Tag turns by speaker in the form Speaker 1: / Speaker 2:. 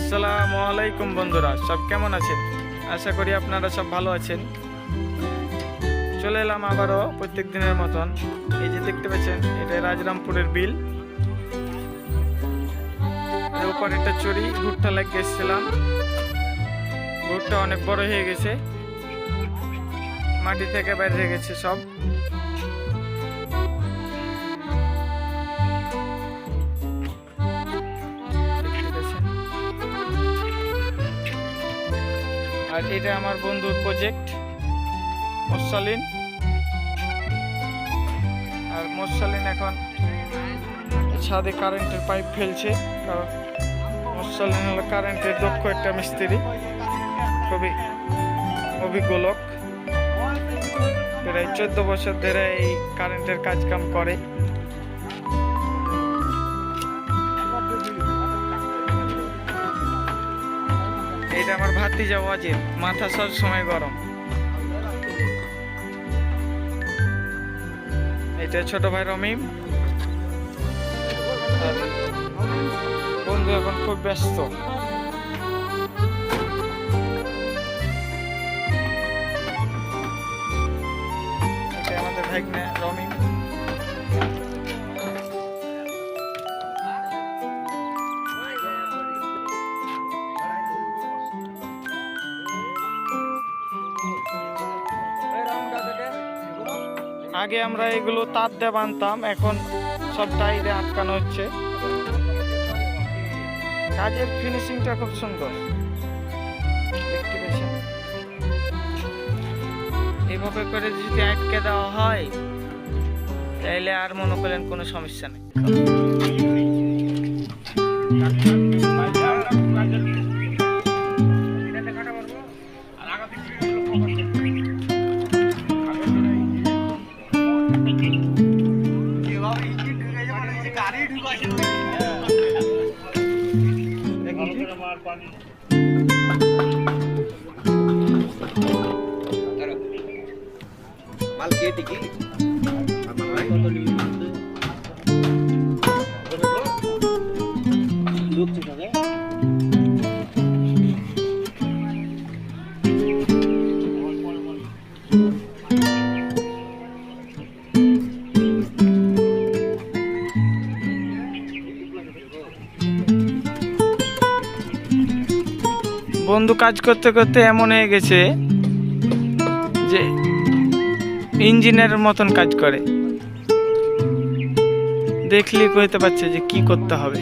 Speaker 1: আসসালামু আলাইকুম বন্ধুরা, সব কেমন আছেন? আশা করি আপনারা সব ভালো আছেন। চলে এলাম আবারও প্রত্যেক দিনের মতন। এই যে দেখতে পাচ্ছেন, এটা রাজরামপুরের বিল। এর উপর একটা চড়ি ভুট্টা লাগিয়ে এসেছিলাম। ভুট্টা অনেক বড় হয়ে গেছে, মাটি থেকে বের হয়ে গেছে সব। আর এটা আমার বন্ধুর প্রজেক্ট মোসালিন। আর মোসালিন এখন ছাদে কারেন্টের পাইপ ফেলছে, কারণ মোসালিন হলো কারেন্টের দক্ষ একটা মিস্ত্রি, খুবই অভিজ্ঞ লোক। প্রায় 14 বছর ধরে এই কারেন্টের কাজ কাম করে। এটা আমার ভাতিজা ওয়াজিব, মাথা সব সময় গরম। এটা ছোট ভাই রমিম। বন্ধু এখন খুব ব্যস্ত। এটা আমাদের ভাগ্নে রমিম। আগে আমরা এগুলো তার দিয়ে বানতাম, এখন সব টাইরে আটকানো হচ্ছে। কাজের ফিনিশিংটা খুব সুন্দর, দেখতে পেয়েছেন। এইভাবে করে যদি আটকে দেওয়া হয় তাইলে আর মনে করেন কোনো সমস্যা নেই। বন্ধু কাজ করতে করতে এমন হয়ে গেছে যে ইঞ্জিনিয়ারের মতন কাজ করে, দেখলেই কইতে পারছে যে কি করতে হবে।